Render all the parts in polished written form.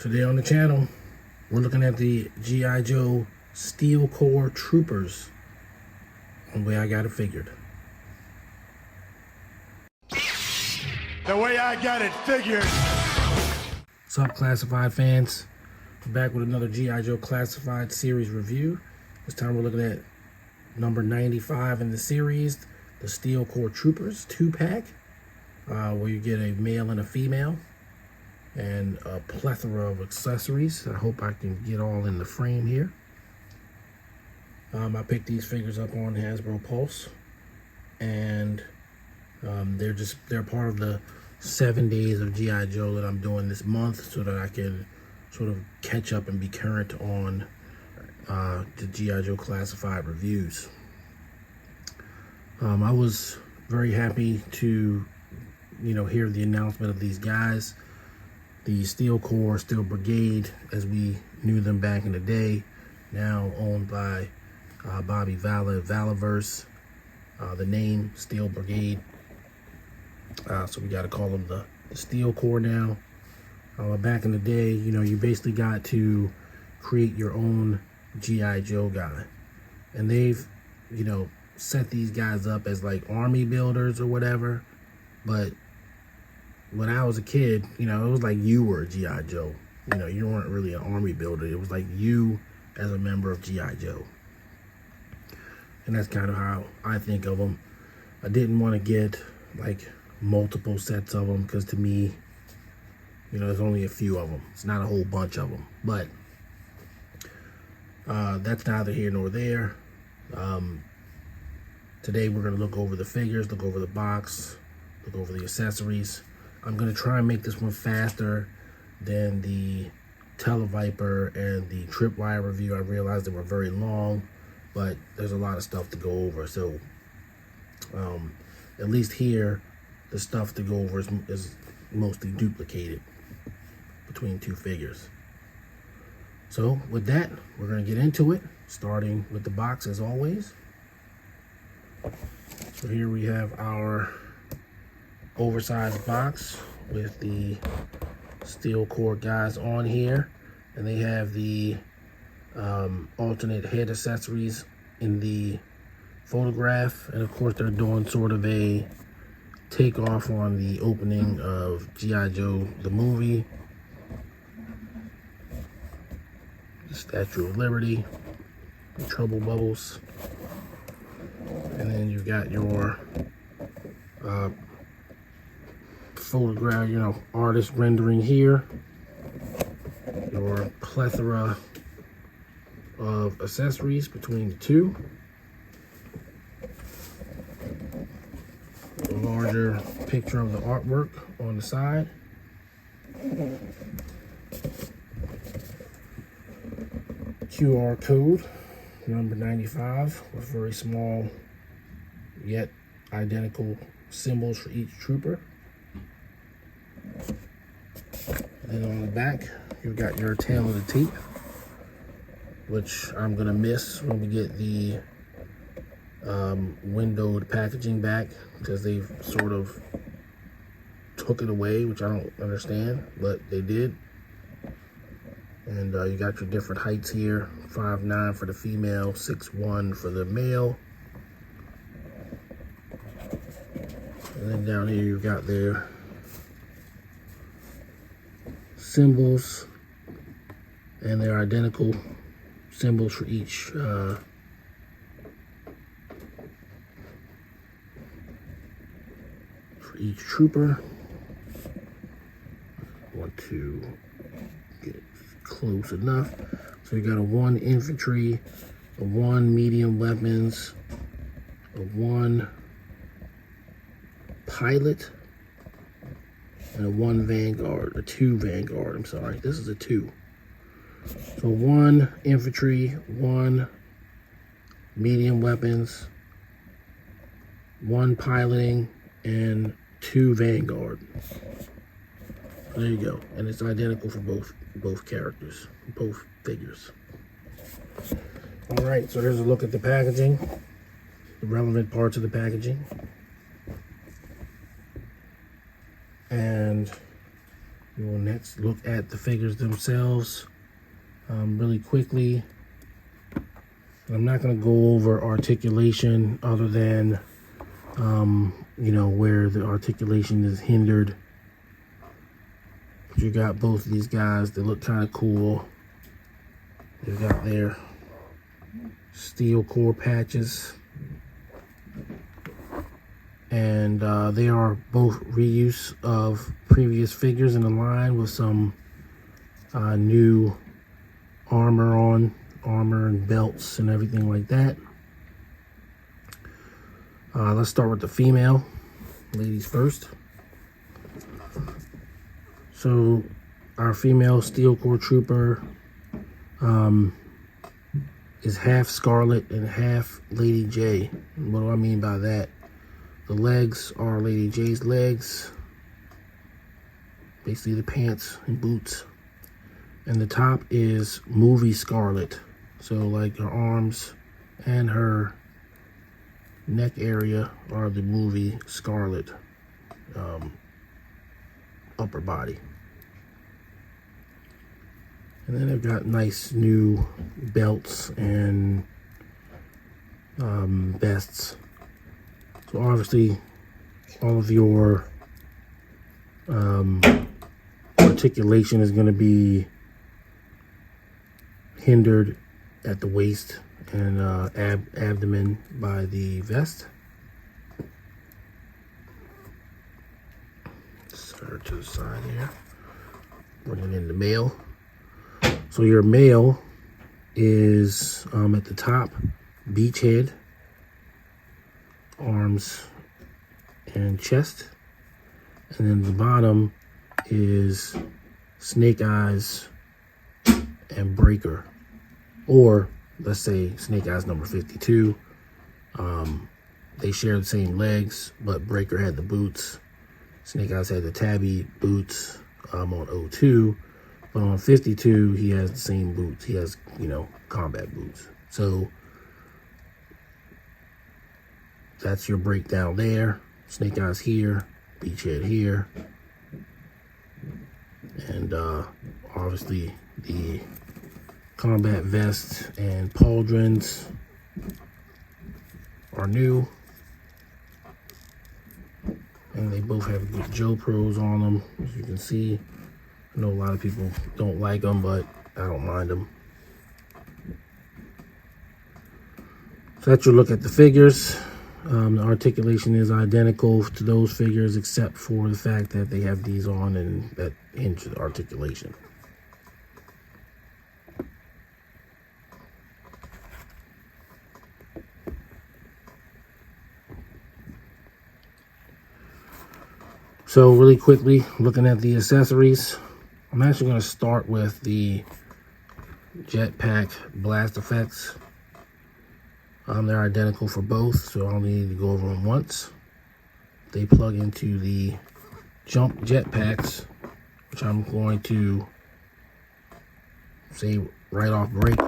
Today on the channel, we're looking at the G.I.Joe Steel Corps Troopers, the way I got it figured. The way I got it figured. What's up, classified fans? We're back with another G.I.Joe Classified series review. This time we're looking at number 95 in the series, the Steel Corps Troopers 2-pack, where you get a male and a female, and a plethora of accessories. I hope I can get all in the frame here. I picked these figures up on Hasbro Pulse, and they're part of the 7 days of G.I. Joe that I'm doing this month, so that I can sort of catch up and be current on the G.I. Joe Classified reviews. I was very happy to, hear the announcement of these guys. The Steel Corps, Steel Brigade, as we knew them back in the day, now owned by Bobby Vala, Valaverse. The name Steel Brigade, so we got to call them the Steel Corps now. Back in the day, you basically got to create your own G.I. Joe guy, and they've, set these guys up as like army builders or whatever. But when I was a kid, it was like you were a G.I. Joe. You weren't really an army builder. It was like you as a member of G.I. Joe. And that's kind of how I think of them. I didn't want to get like multiple sets of them, because to me, there's only a few of them. It's not a whole bunch of them. But that's neither here nor there. Today we're going to look over the figures, look over the box, look over the accessories. I'm going to try and make this one faster than the Televiper and the Tripwire review. I realized they were very long, but there's a lot of stuff to go over. So at least here, the stuff to go over is mostly duplicated between two figures. So with that, we're going to get into it, starting with the box as always. So here we have our oversized box with the Steel Corps guys on here, and they have the alternate head accessories in the photograph, and of course they're doing sort of a takeoff on the opening of G.I. Joe the movie, the Statue of Liberty, the Trouble Bubbles, and then you've got your photograph, artist rendering here, your plethora of accessories between the two, a larger picture of the artwork on the side, QR code number 95 with very small yet identical symbols for each trooper. And then on the back, you've got your tail of the tape, which I'm gonna miss when we get the windowed packaging back, because they've sort of took it away, which I don't understand, but they did. And you got your different heights here: 5'9" for the female, 6'1" for the male. And then down here you've got their symbols, and they're identical symbols for each trooper. I want to get close enough. So you got a 1 infantry, a 1 medium weapons, a 1 pilot, and a 1 Vanguard, a 2 Vanguard, I'm sorry, this is a 2. So 1 infantry, 1 medium weapons, 1 piloting, and 2 Vanguard. There you go, and it's identical for both characters, both figures. All right, so here's a look at the packaging, the relevant parts of the packaging. And We will next look at the figures themselves really quickly. I'm not going to go over articulation other than, you know, where the articulation is hindered. But you got both of these guys that look kind of cool. They've got their steel core patches. And they are both reuse of previous figures in the line with some new armor and belts and everything like that. Let's start with the female, ladies first. So our female steel core trooper is half Scarlet and half Lady J. And what do I mean by that? The legs are Lady J's legs, basically the pants and boots. And the top is movie Scarlet. So like her arms and her neck area are the movie Scarlet upper body. And then they've got nice new belts and vests. So obviously all of your articulation is going to be hindered at the waist and abdomen by the vest. Set her to the side here. Bring it in the male. So your male is at the top, beachhead, arms and chest, and then the bottom is Snake Eyes and Breaker, or let's say Snake Eyes number 52. They share the same legs, but Breaker had the boots. Snake Eyes had the tabby boots on 02, but on 52 he has the same boots. He has, you know, combat boots. So that's your breakdown there. Snake Eyes here, Beachhead here, and obviously the combat vests and pauldrons are new, and they both have good Joe Pros on them, as you can see. I know a lot of people don't like them, but I don't mind them. So that's your look at the figures. The articulation is identical to those figures, except for the fact that they have these on and that hinge the articulation. So really quickly, looking at the accessories, I'm actually going to start with the jetpack blast effects. They're identical for both, so I only need to go over them once. They plug into the jump jetpacks, which I'm going to say right off break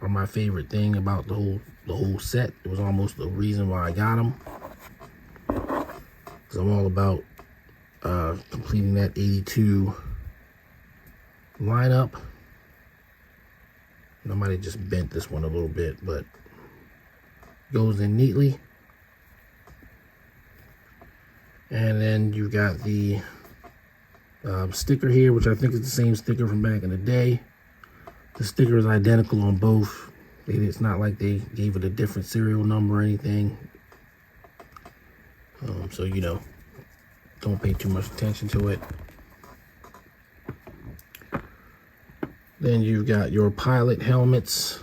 are my favorite thing about the whole set. It was almost the reason why I got them, because I'm all about completing that 82 lineup. I might have just bent this one a little bit, but goes in neatly. And then you've got the sticker here, which I think is the same sticker from back in the day. The sticker is identical on both. It's not like they gave it a different serial number or anything. So, you know, don't pay too much attention to it. Then you've got your pilot helmets.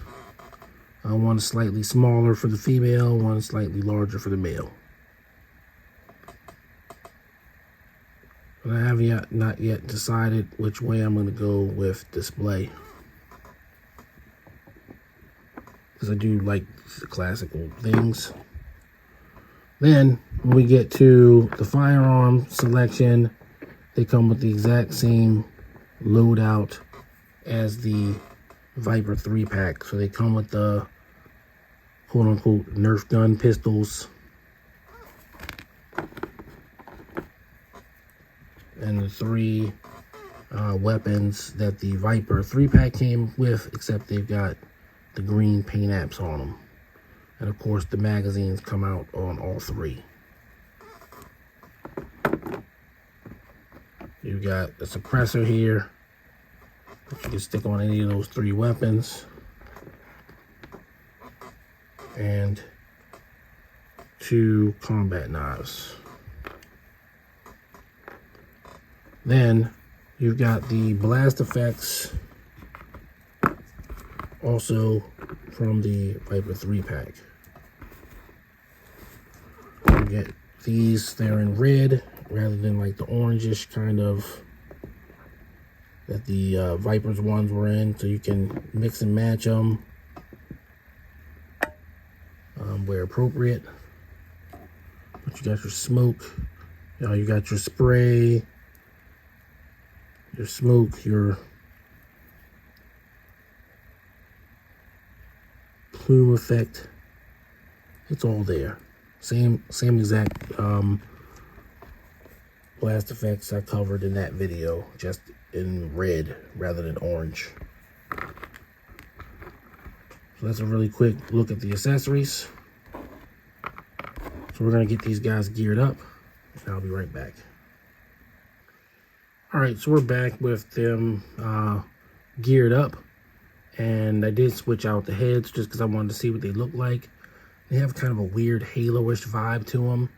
One is slightly smaller for the female, one is slightly larger for the male. But I have not yet decided which way I'm going to go with display, because I do like the classical things. Then when we get to the firearm selection, they come with the exact same loadout as the Viper 3-pack. So they come with the quote-unquote Nerf gun pistols and the 3 weapons that the Viper 3-pack came with, except they've got the green paint apps on them. And of course the magazines come out on all three. You've got a suppressor here that you can stick on any of those three weapons. And 2 combat knives. Then you've got the blast effects also from the Viper 3-pack. You get these, they're in red rather than like the orangish kind of that the Vipers ones were in, so you can mix and match them where appropriate. But you got your smoke, you got your spray, your smoke, your plume effect. It's all there. Same exact blast effects I covered in that video, just in red rather than orange. So that's a really quick look at the accessories. So we're gonna get these guys geared up, and I'll be right back. All right, so we're back with them geared up, and I did switch out the heads just because I wanted to see what they look like. They have kind of a weird halo-ish vibe to them,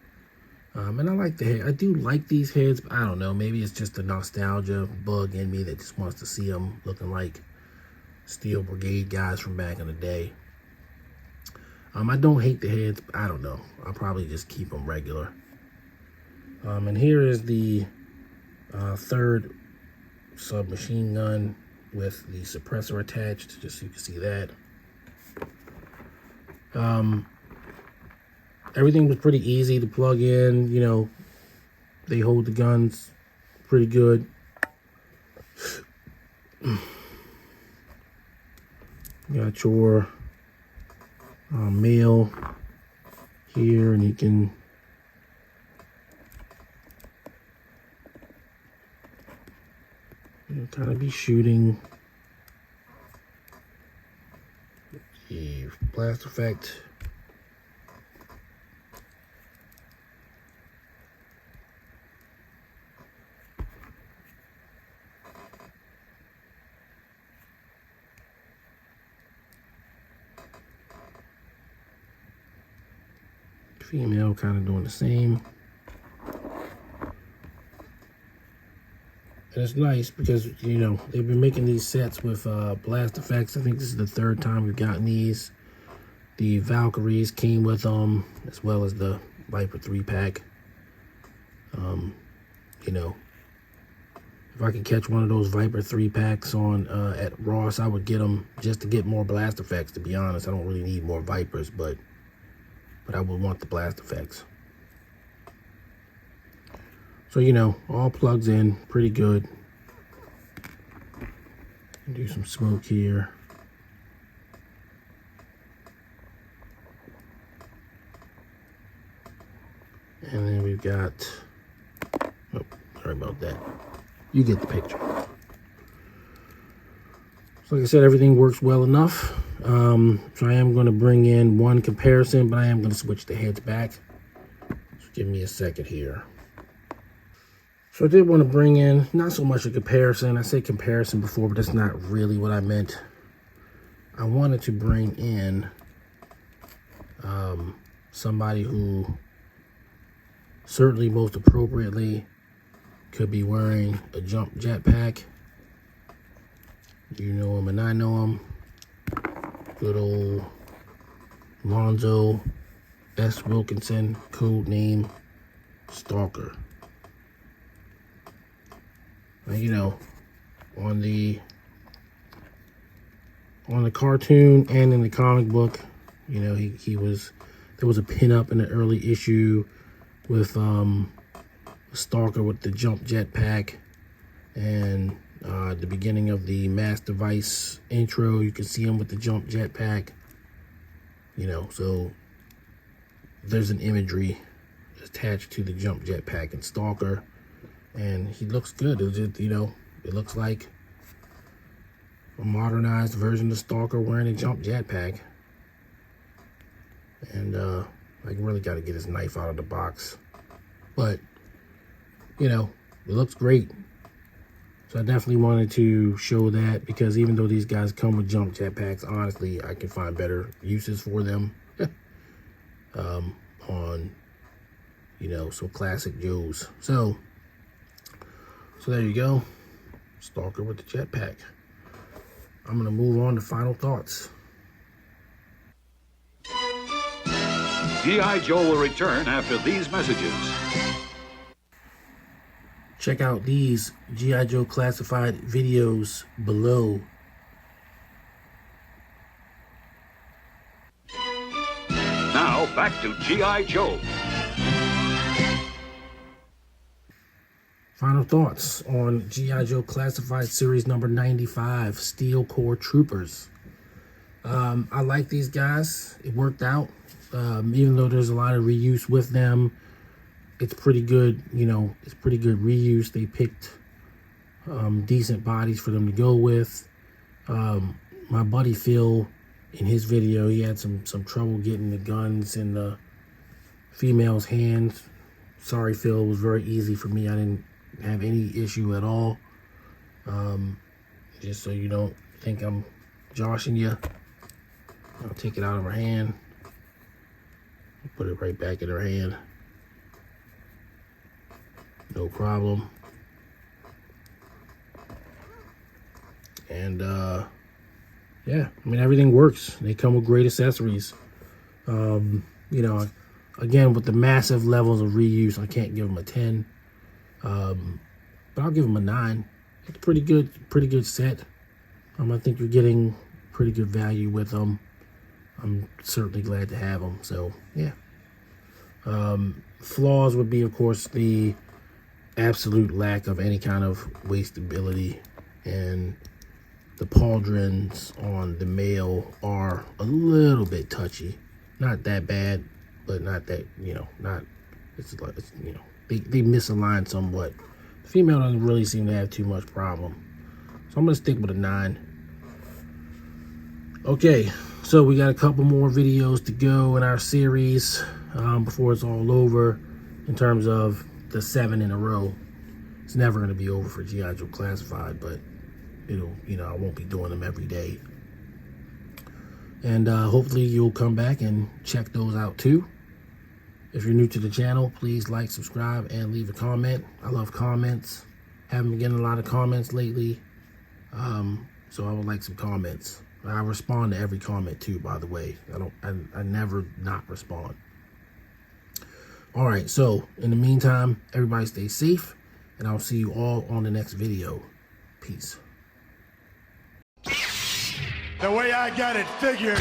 and I like the head. I do like these heads, but I don't know, maybe it's just a nostalgia bug in me that just wants to see them looking like Steel Brigade guys from back in the day. I don't hate the heads, but I don't know. I'll probably just keep them regular. And here is the third submachine gun with the suppressor attached, just so you can see that. Everything was pretty easy to plug in, you know, they hold the guns pretty good. You got your mail here, and you can kind of be shooting the blast effect. Female kind of doing the same. And it's nice because, you know, they've been making these sets with blast effects. I think this is the third time we've gotten these. The Valkyries came with them, as well as the Viper 3-pack. You know, if I could catch one of those Viper 3-packs on at Ross, I would get them just to get more blast effects, to be honest. I don't really need more Vipers, but I would want the blast effects. So, you know, all plugs in pretty good. Do some smoke here. And then we've got, oh, sorry about that. You get the picture. So like I said, everything works well enough. So I am going to bring in one comparison, but I am going to switch the heads back. So give me a second here. So I did want to bring in, not so much a comparison. I said comparison before, but that's not really what I meant. I wanted to bring in somebody who certainly most appropriately could be wearing a jump jetpack. You know him and I know him. Good old Lonzo S. Wilkinson, code name Stalker. Now, you know, on the cartoon and in the comic book, you know, he was, there was a pinup in the early issue with Stalker with the jump jetpack, and the beginning of the Mass Device intro, you can see him with the jump jetpack. You know, so there's an imagery attached to the jump jetpack and Stalker, and he looks good. It was just, you know, it looks like a modernized version of Stalker wearing a jump jetpack. And I really got to get his knife out of the box. But, you know, it looks great. So I definitely wanted to show that, because even though these guys come with jump jetpacks, honestly, I can find better uses for them on, you know, some classic Joes. So there you go. Stalker with the jetpack. I'm going to move on to final thoughts. G.I. Joe will return after these messages. Check out these G.I. Joe classified videos below. Now, back to G.I. Joe. Final thoughts on G.I. Joe Classified Series number 95, Steel Corps Troopers. I like these guys. It worked out. Even though there's a lot of reuse with them, it's pretty good, you know, it's pretty good reuse. They picked decent bodies for them to go with. My buddy Phil, in his video, he had some trouble getting the guns in the female's hands. Sorry, Phil, it was very easy for me. I didn't have any issue at all. Just so you don't think I'm joshing you, I'll take it out of her hand, put it right back in her hand, no problem. And yeah, I mean, everything works. They come with great accessories. You know, again, with the massive levels of reuse, I can't give them a 10. But I'll give them a 9. It's pretty good set. I think you're getting pretty good value with them. I'm certainly glad to have them. So yeah. Flaws would be, of course, the absolute lack of any kind of wasteability, and the pauldrons on the male are a little bit touchy. Not that bad, but not that, you know, not, it's like, it's, you know, they misalign somewhat. The female doesn't really seem to have too much problem. So I'm going to stick with a 9. Okay, so we got a couple more videos to go in our series before it's all over, in terms of the 7 in a row. It's never going to be over for G.I. Joe Classified, but it'll, you know, I won't be doing them every day. And hopefully you'll come back and check those out too. If you're new to the channel, please like, subscribe, and leave a comment. I love comments. Haven't been getting a lot of comments lately, so I would like some comments. I respond to every comment too, by the way. I never not respond. All right, so in the meantime, everybody stay safe, and I'll see you all on the next video. Peace. The way I got it figured.